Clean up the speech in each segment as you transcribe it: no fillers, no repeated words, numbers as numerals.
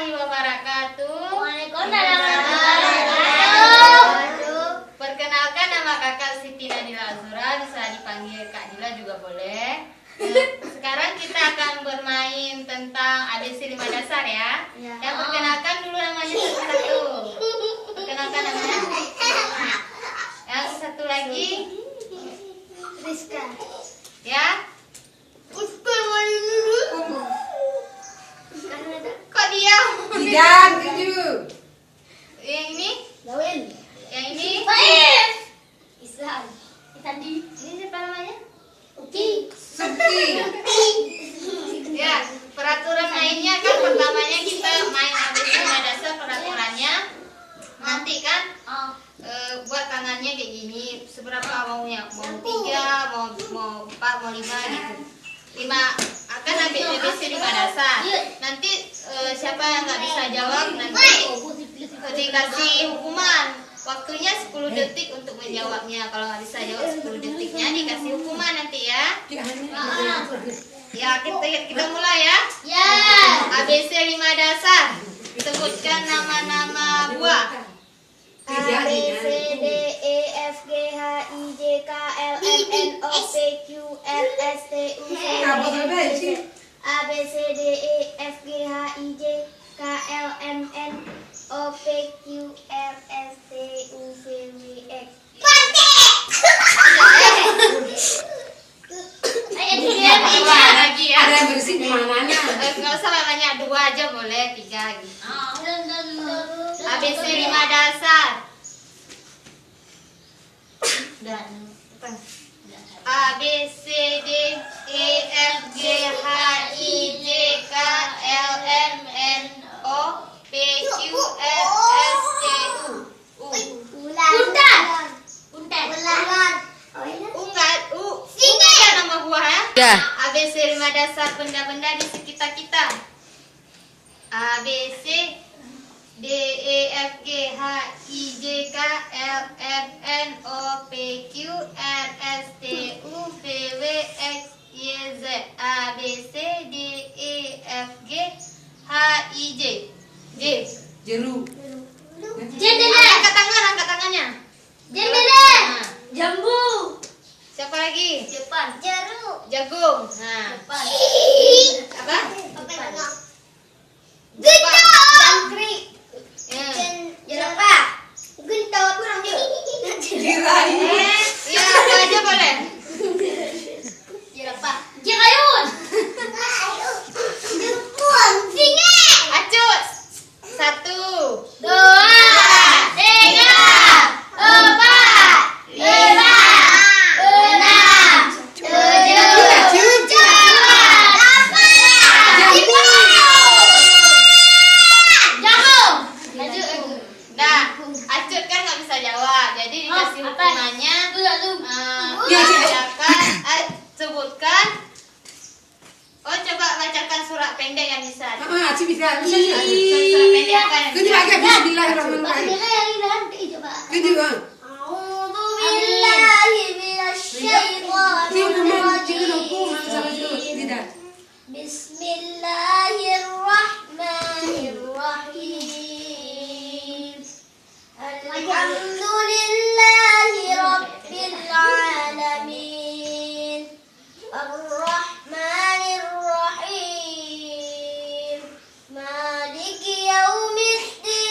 warahmatullahi wabarakatuh. Waalaikumsalam warahmatullahi wabarakatuh. Perkenalkan, nama kakak Siti Nadila Azura, bisa dipanggil Kak Dila juga boleh. Sekarang kita akan bermain tentang ABC 5 dasar ya. Yang perkenalkan dulu namanya satu-satu. Perkenalkan namanya. Yang satu lagi Rizka. ya. Kok diam? Tidak, tujuh. Yang ini? Gawin. Yang ini? Islam. Tadi. Ini siapa namanya? Uki. Suki. Ya, peraturan mainnya kan pertamanya kita main ABC 5 dasar. Peraturannya nanti kan buat tangannya kayak gini, seberapa maunya, mau 3, mau 4, mau 5 gitu. 5 akan ambil ABC 5 dasar. Nanti siapa yang nggak bisa jawab nanti dikasih hukuman. Waktunya 10 detik untuk menjawabnya. Kalau nggak bisa jawab 10 detiknya dikasih hukuman nanti ya. Ya, kita mulai ya. Ya. ABC 5 dasar. Sebutkan nama-nama buah. A B C D E F G H I J K L M N O P Q R S T U V W X A B C D E F G H I J K L M N O P Q R S T U V W X. Dua lagi ya. Ada yang bersih di mananya? Nggak usah banyak, 2 aja boleh, 3 gitu. ABC 5 dasar. A B C D E F G H I J K L M N O P Q R S T U. Enggak nama buah ya? Ya. ABC 5 dasar benda-benda di sekitar kita. A B C D E F G H I J K L M N O P Q R S T U V W X Y Z. A B C D E F G H I J. J. Jeruk. Angkat tangannya. Jendela. Nah, Jambu. siapa lagi? Depan. Jeruk. Jagung. Nah, Depan. apa? Jangkrik. Ya. Jerapah. Guntur. Kurang yuk. Jirai. Ya, apa aja boleh. Jerapah. Jerayun. Jempol. Singa. Acut. 1, 2, 3, 4, 5, 6, 7, Nah, Acut kan nggak bisa jawab, jadi dikasih hukumannya sebutkan. Oh, coba bacakan surat pendek yang bisa. Aci bisa. Surat pendek apa yang Tujuh bisa? agak bismillahirrahmanirrahim. Tujuh bang. Tidak. Bismillahirrahmanirrahim. Alhamdulillahi rabbil alamin. Ar-Rahmanir-Rahim. Maliki yaumiddin.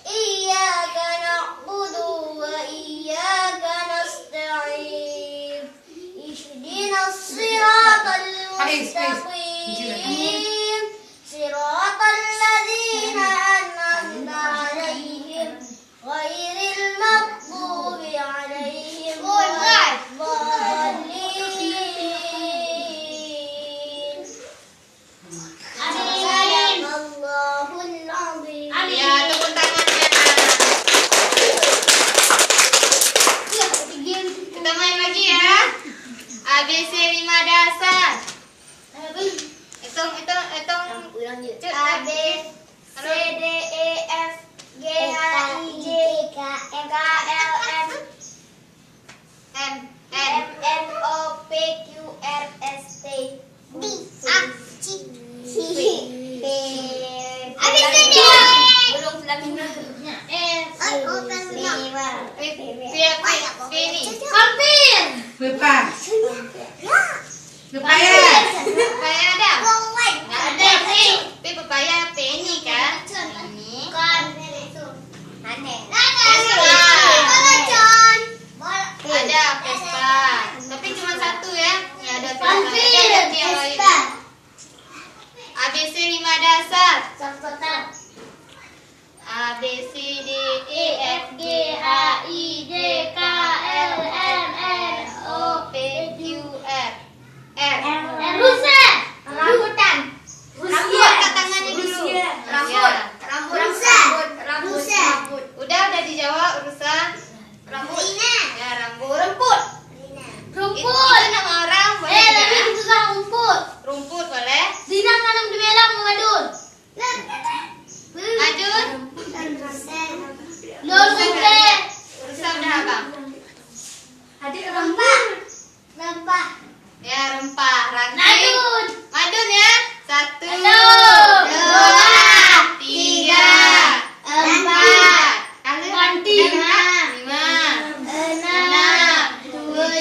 Iyyaka na'budu wa iyyaka nasta'in. Ihdinas siratal mustaqim. Siratal ladzina an'amta 'alaihim ghairil maghdubi 'alaihim waladdallin. Allahul azim. Ya, tepuk tangannya. Kita main lagi ya. ABC 5 dasar. Hitung. Cut. A B C D E F G H I J K L M M N O P Q R S T U V W Pepa. Pepaya. Pepaya ada? Nggak ada sih. Tapi pepaya P ini kan? Ini. Ada Vespa. Tapi cuma satu ya. Ini ada Vespa. ABC 5 dasar. A B C D E F G H I J K L M N O P Q R. Rambut angkat tangannya dulu. Udah dijawab urusan rambut. Ya, rambut. Itu nama orang boleh ya? Rumput boleh. Ajun. Urusan udah apa? Ya, rempah. Ranting. Madun ya. 1, 2, 3, 4. Kalian 5, 6, 7,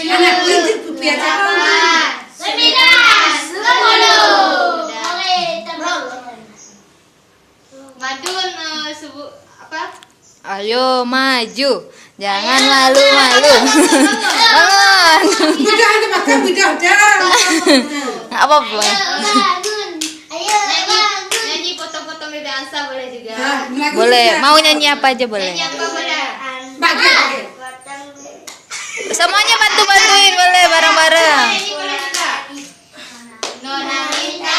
Anak kulit pepaya cakap. 10. Madun apa? Ayo maju, jangan malu-malu. Bangun. Budak ada makan budak dah. Apa boleh? Nyanyi potong-potong dari dansa boleh juga. Boleh. Mau nyanyi apa aja boleh. Nyanyi apa boleh? Bagi. Semuanya bantu-bantuin boleh bareng-bareng. Nyanyi boleh juga. Nona minta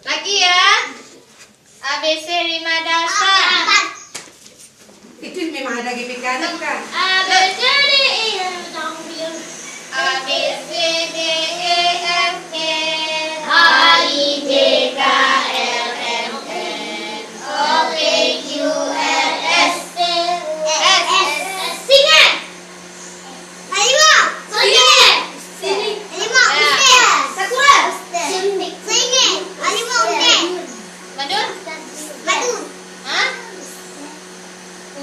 lagi ya. ABC 5 dasar. Itu memang ada GPK kan? A B C D E F G H I J K L M N O P Q R S T Singa. Madun. Hah?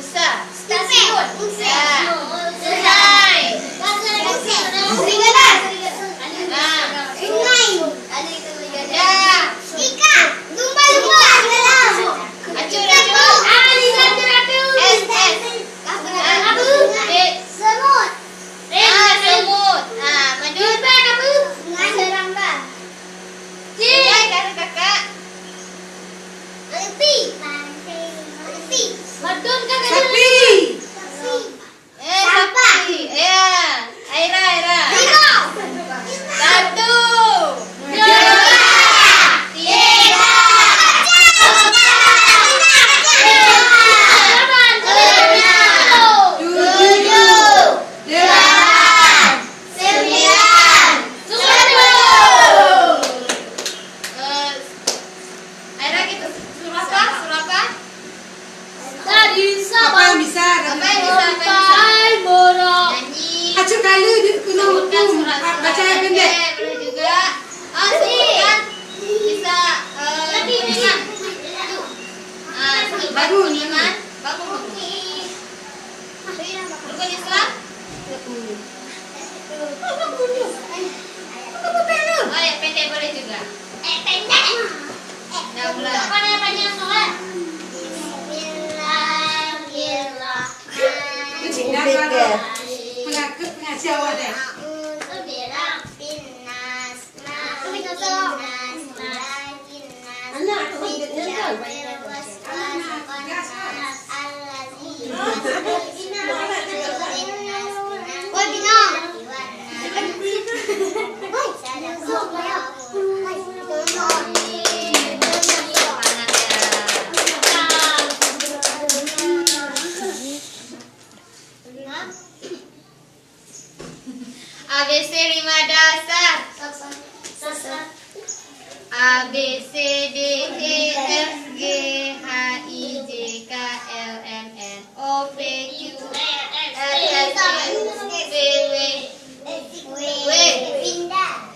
Usa. Stasiun. Ya. Sungai. Sapi. Sapi. Ya. Aira. 1, 2, 5 dasar. A B C D E F G H I J K L M N O P Q R S T U V W. Pindah.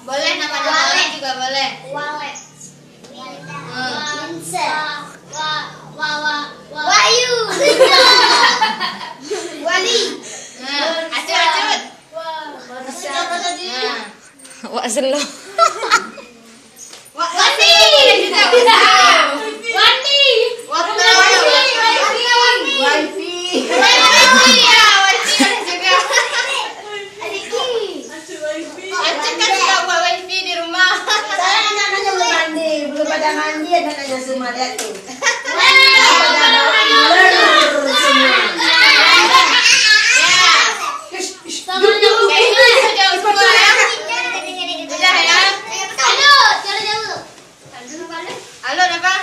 Boleh nama-nama orang juga boleh. Walet. Hmm. Vincent. Wahyu. Wali. Nah, acut. Nah. Wak selo. Wati. Juga bisa. Wati. Waktu. Wifi. Iya, Wati boleh juga. Acut kan suka buat wifi di rumah. Saya anak-anaknya belum mandi, belum pada mandi anak-anaknya semua lihat tuh. Kayaknya jauh semua ya. Udah ya. Halo, apa?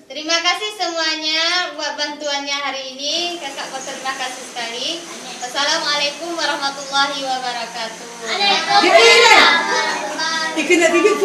Terima kasih semuanya buat bantuannya hari ini. Kakak terima kasih sekali. Wassalamualaikum warahmatullahi wabarakatuh. Ikut nak tidur,